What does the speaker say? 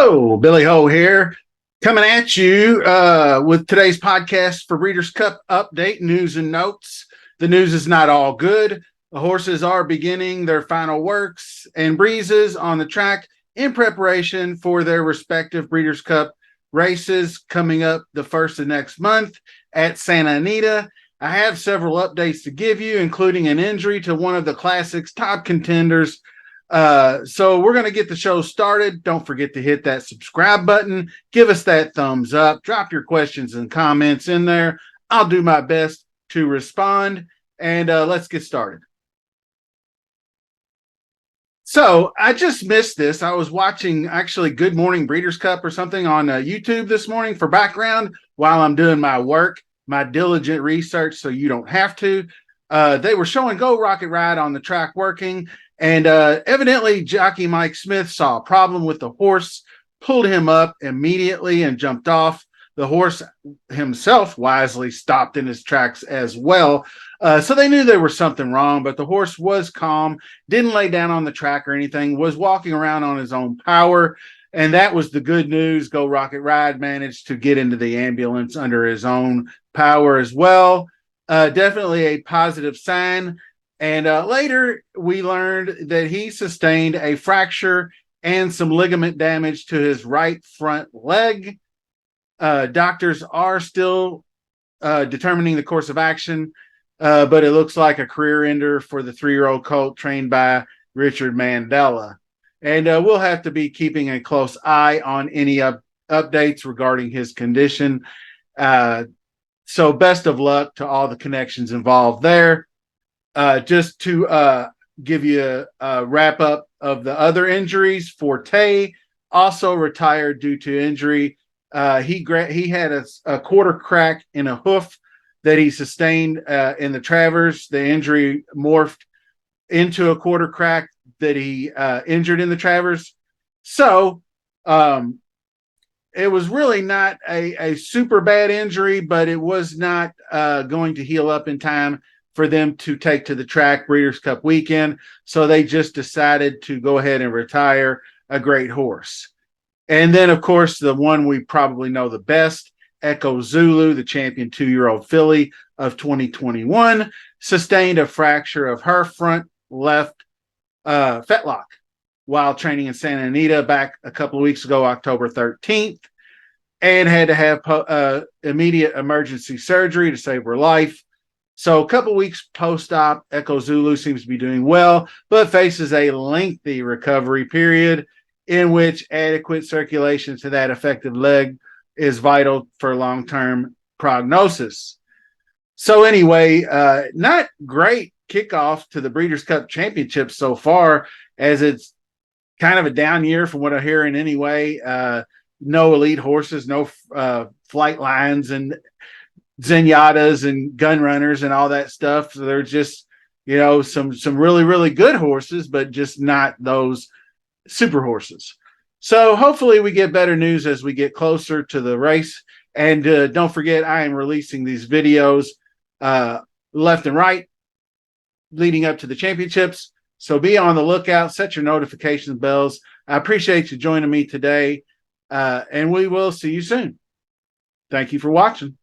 Hello, Billy Ho here, coming at you with today's podcast for Breeders' Cup update, news and notes. The news is not all good. The horses are beginning their final works and breezes on the track in preparation for their respective Breeders' Cup races coming up the first of next month at Santa Anita. I have several updates to give you, including an injury to one of the Classic's top contenders. So we're going to get the show started. Don't forget to hit that subscribe button. Give us that thumbs up. Drop your questions and comments in there. I'll do my best to respond. And let's get started. So I just missed this. I was watching actually Good Morning Breeders' Cup or something on YouTube this morning for background while I'm doing my work, my diligent research, so you don't have to. They were showing Go Rocket Ride on the track working. And evidently, jockey Mike Smith saw a problem with the horse, pulled him up immediately and jumped off. The horse himself wisely stopped in his tracks as well. So they knew there was something wrong, but the horse was calm, didn't lay down on the track or anything, was walking around on his own power. And that was the good news. Go Rocket Ride managed to get into the ambulance under his own power as well. Definitely a positive sign. And later, we learned that he sustained a fracture and some ligament damage to his right front leg. Doctors are still determining the course of action, but it looks like a career ender for the 3-year-old colt trained by Richard Mandella. And we'll have to be keeping a close eye on any updates regarding his condition. So best of luck to all the connections involved there. Just to give you a wrap up of the other injuries, Forte also retired due to injury. He had a quarter crack in a hoof that he sustained in the Travers. The injury morphed into a quarter crack that he injured in the Travers. So it was really not a super bad injury, but it was not going to heal up in time for them to take to the track Breeders' Cup weekend. So they just decided to go ahead and retire a great horse. And then, of course, the one we probably know the best, Echo Zulu, the champion 2-year-old filly of 2021, sustained a fracture of her front left fetlock while training in Santa Anita back a couple of weeks ago, October 13th, and had to have immediate emergency surgery to save her life. So a couple weeks post-op, Echo Zulu seems to be doing well, but faces a lengthy recovery period in which adequate circulation to that affected leg is vital for long-term prognosis. So anyway, not great kickoff to the Breeders' Cup Championship so far, as it's kind of a down year from what I'm hearing anyway. No elite horses, no flight lines, and Zenyatas and gun runners and all that stuff. So they're just, some really, really good horses, but just not those super horses. So hopefully we get better news as we get closer to the race. And don't forget, I am releasing these videos left and right leading up to the championships. So be on the lookout, set your notification bells. I appreciate you joining me today. And we will see you soon. Thank you for watching.